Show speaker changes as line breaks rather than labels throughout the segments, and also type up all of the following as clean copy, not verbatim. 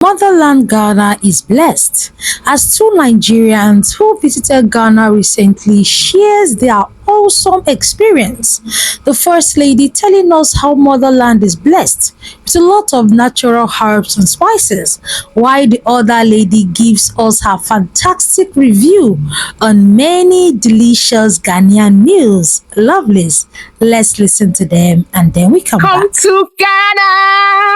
Motherland Ghana is blessed as two Nigerians who visited Ghana recently shares their awesome experience. The First Lady telling us how Motherland is blessed with a lot of natural herbs and spices, while the other lady gives us her fantastic review on many delicious Ghanaian meals. Lovelies, let's listen to them and then we come back.
To Ghana!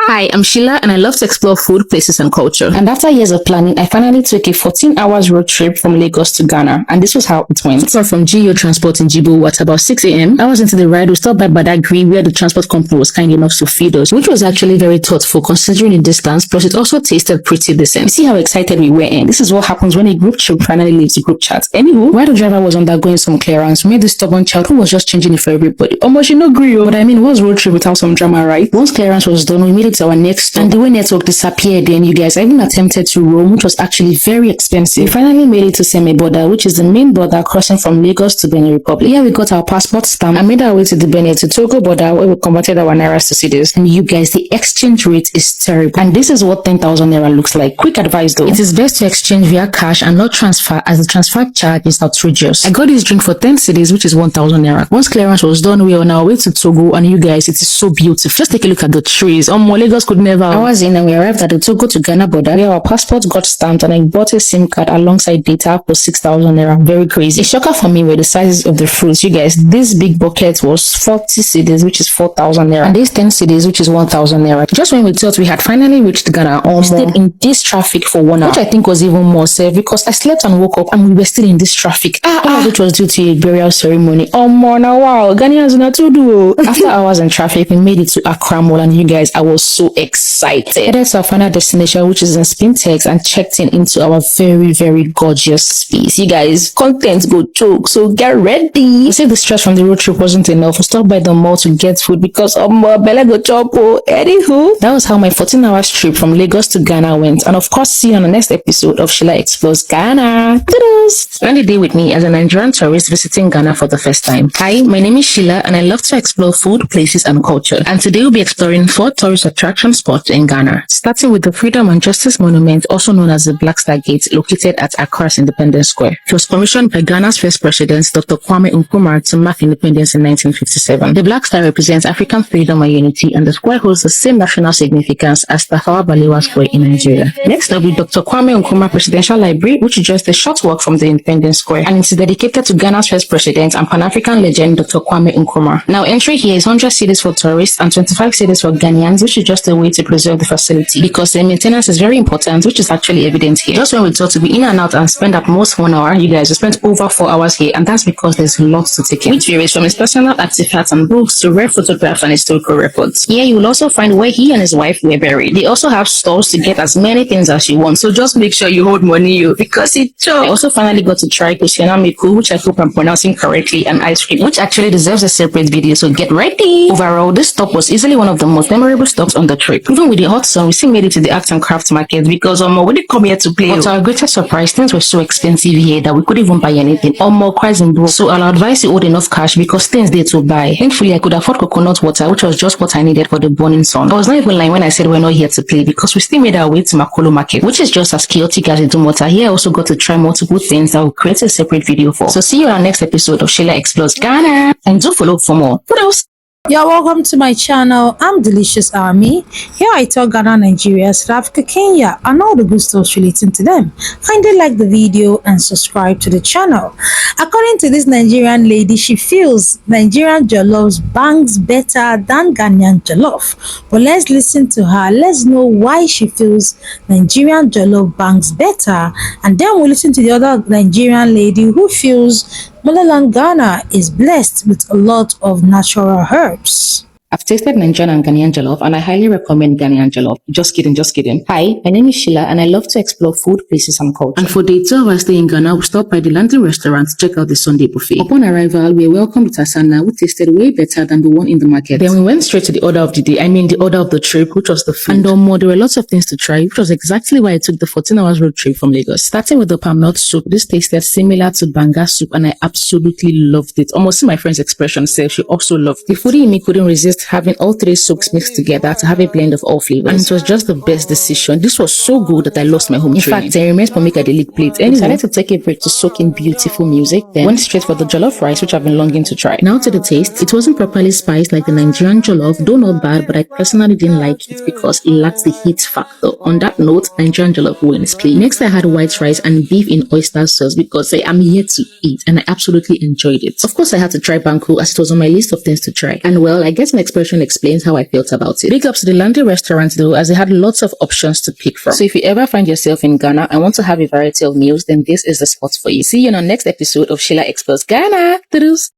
Hi, I'm Sheila and I love to explore food, places and culture. And after years of planning, I finally took a 14 hours road trip from Lagos to Ghana, and this was how it went. So from GEO Transport in Jibo at about 6 a.m. I was into the ride. We stopped by Badagry where the transport company was kind enough to feed us, which was actually very thoughtful considering the distance, plus it also tasted pretty decent. You see how excited we were, and this is what happens when a group trip finally leaves the group chat. Anywho, while the driver was undergoing some clearance, we met this stubborn child who was just changing it for everybody. Almost you know grill. But I mean, what's road trip without some drama, right? Once clearance was done, we made it to our next stop, and the way network disappeared then, you guys, I even attempted to roam, which was actually very expensive. We finally made it to Seme border, which is the main border crossing from Lagos to Benin Republic. Here we got our passport stamp and made our way to the Benin to Togo border where we converted our nairas to cedis. And you guys, the exchange rate is terrible. And this is what 10,000 naira looks like. Quick advice though, it is best to exchange via cash and not transfer, as the transfer charge is outrageous. I got this drink for 10 cedis, which is 1,000 naira. Once clearance was done, we are on our way to Togo, and you guys, it is so beautiful. Just take a look at the trees. Lagos could never. Hours in and we arrived at the Togo to Ghana border where our passport got stamped, and I bought a SIM card alongside data for 6,000 naira. Very crazy. A shocker for me were the sizes of the fruits. You guys, this big bucket was 40 cedis, which is 4,000 naira, and this 10 cedis, which is 1,000 naira. Just when we thought we had finally reached Ghana, we stayed in this traffic for 1 hour, which I think was even more safe because I slept and woke up and we were still in this traffic. All of which was due to a burial ceremony. Now wow, Ghanaians not to do. After hours in traffic, we made it to Accra Mall, and you guys, I was so excited. That's our final destination, which is in Spintex, and checked into our very, very gorgeous space. You guys, content go choke, so get ready. We said the stress from the road trip wasn't enough. We stopped by the mall to get food because belle go chop. Anywho, that was how my 14 hours trip from Lagos to Ghana went. And of course, see you on the next episode of Sheila Explores Ghana. Toodles! Spend the day with me as a Nigerian tourist visiting Ghana for the first time. Hi, my name is Sheila and I love to explore food, places and culture. And today we'll be exploring 4 tourist attraction spots in Ghana, starting with the Freedom and Justice Monument, also known as the Black Star Gate, located at Accra's Independence Square. It was commissioned by Ghana's first president, Dr. Kwame Nkrumah, to mark independence in 1957. The Black Star represents African freedom and unity, and the square holds the same national significance as Tafawa Balewa Square in Nigeria. Next up is Dr. Kwame Nkrumah Presidential Library, which is just a short walk from the Independence Square, and it's dedicated to Ghana's first president and Pan-African legend, Dr. Kwame Nkrumah. Now, entry here is 100 cedis for tourists and 25 cedis for Ghanaians, which is just a way to preserve the facility because the maintenance is very important, which is actually evident here. Just when we thought to be in and out and spend at most 1 hour, you guys, we spent over 4 hours here, and that's because there's lots to take in, which varies from his personal artifacts and books to rare photographs and historical records. Here you will also find where he and his wife were buried. They also have stores to get as many things as you want, so just make sure you hold money because it's sure. I also finally got to try sheilaaduehi, which I hope I'm pronouncing correctly, and ice cream, which actually deserves a separate video, so get ready. Overall, this stop was easily one of the most memorable stops on the trip. Even with the hot sun, we still made it to the arts and crafts market because we didn't come here to play. But to our greatest surprise, things were so expensive here that we couldn't even buy anything. Quite broke. So I'll advise you hold enough cash because things there to buy. Thankfully, I could afford coconut water, which was just what I needed for the burning sun. I was not even lying when I said we're not here to play because we still made our way to Makolo Market, which is just as chaotic as Idumota. Here I also got to try multiple things that will create a separate video for. So see you on our next episode of Sheila Explores Ghana, and do follow for more. What else?
You're welcome to my channel. I'm Delicious Army. Here I talk Ghana, Nigeria, South Africa, Kenya, and all the good stuff relating to them. Kindly like the video and subscribe to the channel. According to this Nigerian lady, she feels Nigerian jollof bangs better than Ghanaian jollof. But let's listen to her. Let's know why she feels Nigerian jollof bangs better, and then we'll listen to the other Nigerian lady who feels Motherland Ghana is blessed with a lot of natural herbs.
I've tasted Nigerian and Ghanaian jollof, and I highly recommend Ghanaian jollof. Just kidding. Hi, my name is Sheila, and I love to explore food, places, and culture. And for day 2 of our stay in Ghana, we stopped by the Lantern restaurant to check out the Sunday buffet. Upon arrival, we were welcomed with asana, which tasted way better than the one in the market. Then we went straight to the order of the day, the order of the trip, which was the food. And there were lots of things to try, which was exactly why I took the 14 hours road trip from Lagos. Starting with the palm nut soup, this tasted similar to banga soup, and I absolutely loved it. Almost see my friend's expression said she also loved it. The foodie in me couldn't resist having all three soaks mixed together to have a blend of all flavors. And it was just the best decision. This was so good that I lost my home training. In fact, I remains for make a delete plate. Anyway, I decided to take a break to soak in beautiful music, then went straight for the jollof rice, which I've been longing to try. Now to the taste. It wasn't properly spiced like the Nigerian jollof, though not bad, but I personally didn't like it because it lacks the heat factor. On that note, Nigerian jollof wins, please. Next, I had white rice and beef in oyster sauce because I am here to eat and I absolutely enjoyed it. Of course, I had to try banku as it was on my list of things to try. And well, I guess an expression explains how I felt about it. Big ups to the Landy restaurant though, as they had lots of options to pick from. So if you ever find yourself in Ghana and want to have a variety of meals, then this is the spot for you. See you in our next episode of Sheila Explores Ghana. Toodles.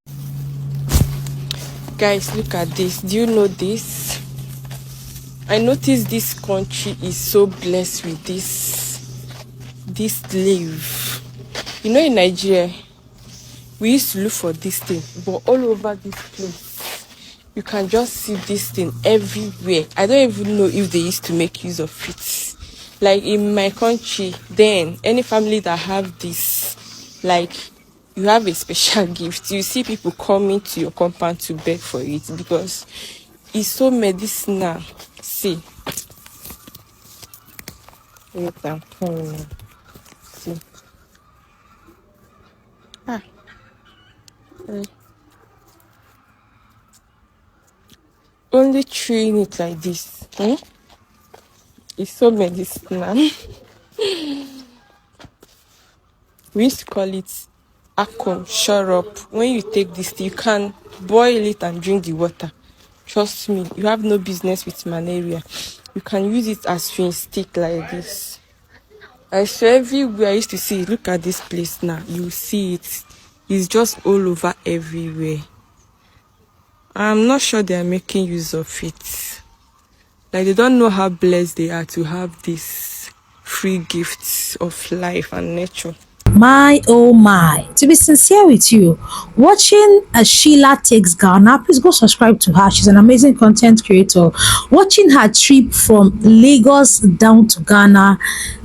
Guys, look at this. Do you know this? I noticed this country is so blessed with this leaf. You know, in Nigeria, we used to look for this thing, but all over this place, you can just see this thing everywhere. I don't even know if they used to make use of it. Like in my country, then any family that have this, like you have a special gift. You see people coming to your compound to beg for it because it's so medicinal. See. Wait, I'm coming now. See. Only chewing it like this. It's so medicinal. We used to call it akum, shurop. When you take this, you can boil it and drink the water. Trust me, you have no business with malaria. You can use it as swing stick like this. I swear everywhere I used to see it. Look at this place now. You see it. It's just all over everywhere. I'm not sure they are making use of it. Like they don't know how blessed they are to have these free gifts of life and nature.
My oh my, to be sincere with you, watching Sheila Takes Ghana, please go subscribe to her. She's an amazing content creator. Watching her trip from Lagos down to Ghana,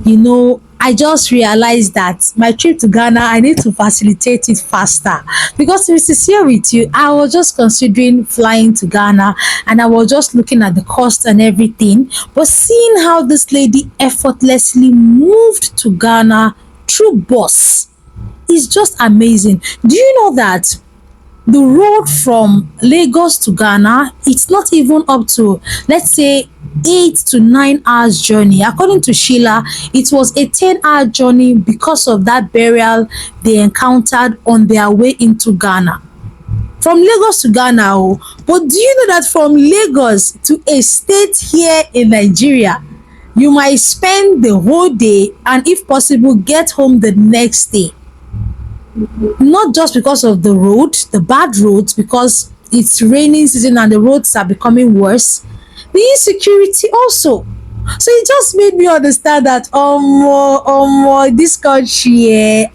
you know, I just realized that my trip to Ghana, I need to facilitate it faster. Because to be sincere with you, I was just considering flying to Ghana and I was just looking at the cost and everything. But seeing how this lady effortlessly moved to Ghana through bus is just amazing. Do you know that the road from Lagos to Ghana, it's not even up to, let's say, 8 to 9 hours journey. According to Sheila, it was a 10-hour journey because of that burial they encountered on their way into Ghana. From Lagos to Ghana, oh, but do you know that from Lagos to a state here in Nigeria, you might spend the whole day and if possible get home the next day? Not just because of the road, the bad roads, because it's raining season and the roads are becoming worse, the insecurity also. So it just made me understand that this country,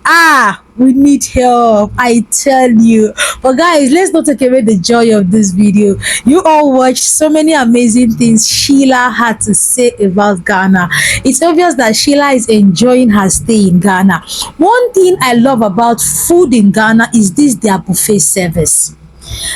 we need help, I tell you. But guys, let's not take away the joy of this video. You all watched so many amazing things Sheila had to say about Ghana. It's obvious that Sheila is enjoying her stay in Ghana. One thing I love about food in Ghana is their buffet service.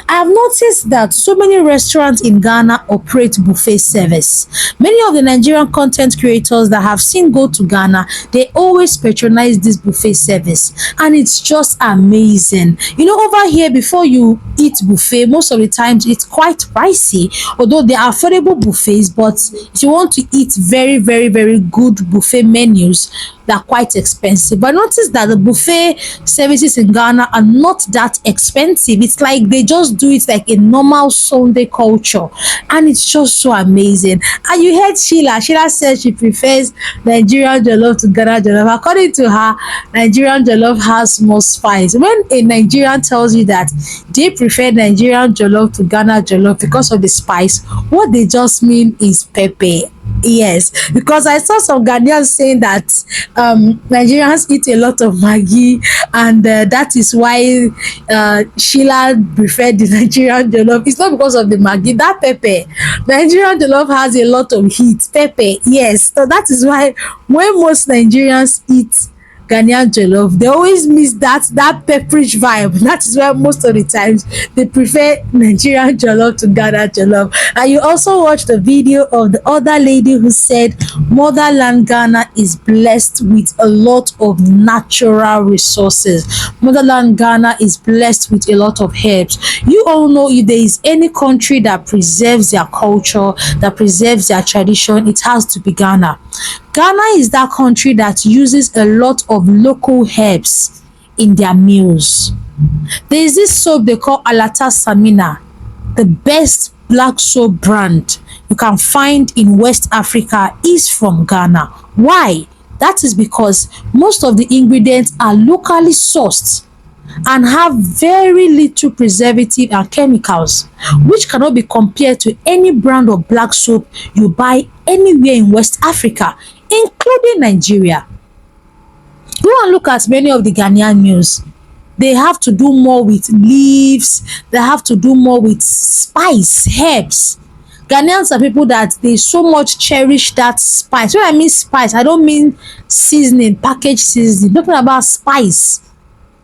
I have noticed that so many restaurants in Ghana operate buffet service. Many of the Nigerian content creators that have seen go to Ghana, they always patronize this buffet service and it's just amazing. You know, over here, before you eat buffet, most of the times it's quite pricey, although there are affordable buffets, but if you want to eat very, very, very good buffet menus, they're quite expensive. But notice that the buffet services in Ghana are not that expensive. It's like they just do it like a normal Sunday culture, and it's just so amazing. And you heard Sheila said she prefers Nigerian jollof to Ghana jollof. According to her, Nigerian jollof has more spice. When a Nigerian tells you that they prefer Nigerian jollof to Ghana jollof because of the spice, what they just mean is pepper. Yes, because I saw some Ghanaians saying that Nigerians eat a lot of Maggi, and that is why Sheila preferred the Nigerian jollof. It's not because of the Maggi, that pepper. Nigerian jollof has a lot of heat, pepper. Yes, so that is why when most Nigerians eat Ghanaian jollof, they always miss that pepperish vibe. That is why most of the times they prefer Nigerian jollof to Ghana jollof. And you also watch the video of the other lady who said motherland Ghana is blessed with a lot of natural resources. Motherland Ghana is blessed with a lot of herbs. You all know, if there is any country that preserves their culture, that preserves their tradition, it has to be Ghana. Ghana is that country that uses a lot of local herbs in their meals. There is this soap they call Alata Samina, the best black soap brand you can find in West Africa is from Ghana. Why? That is because most of the ingredients are locally sourced and have very little preservative and chemicals, which cannot be compared to any brand of black soap you buy anywhere in West Africa, including Nigeria. Go and look at many of the Ghanaian meals. They have to do more with leaves, they have to do more with spice, herbs. Ghanaians are people that they so much cherish that spice. When I mean spice, I don't mean seasoning, packaged seasoning. I'm talking about spice.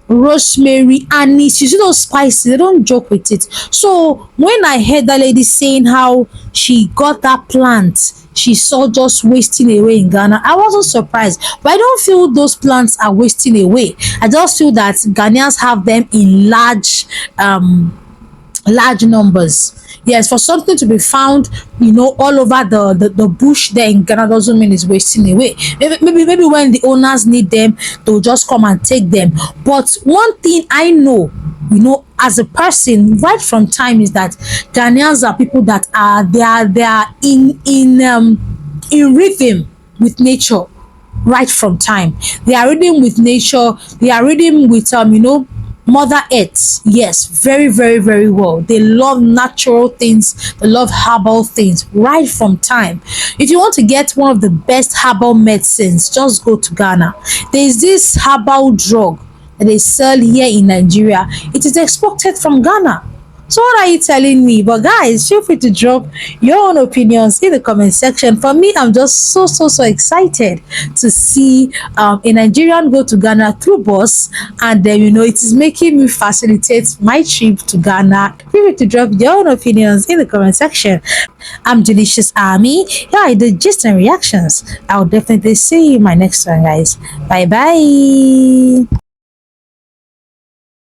Rosemary, anise, you see those spices, they don't joke with it. So when I heard that lady saying how she got that plant she saw just wasting away in Ghana, I wasn't surprised. But I don't feel those plants are wasting away. I just feel that Ghanaians have them in large numbers. Yes, for something to be found, all over the bush there in Ghana doesn't mean it's wasting away. Maybe when the owners need them, they'll just come and take them. But one thing I know, as a person right from time, is that Ghanaians are people that they are in rhythm with nature right from time. They are reading with nature. They are reading with Mother Earth. Yes, very, very, very well. They love natural things. They love herbal things right from time. If you want to get one of the best herbal medicines, just go to Ghana. There is this herbal drug that they sell here in Nigeria. It is exported from Ghana. So what are you telling me? But guys, feel free to drop your own opinions in the comment section. For me, I'm just so excited to see a Nigerian go to Ghana through bus, and then it is making me facilitate my trip to Ghana. Feel free to drop your own opinions in the comment section. I'm Delicious Army. Here are the gist and reactions. I'll definitely see you in my next one, guys. Bye bye.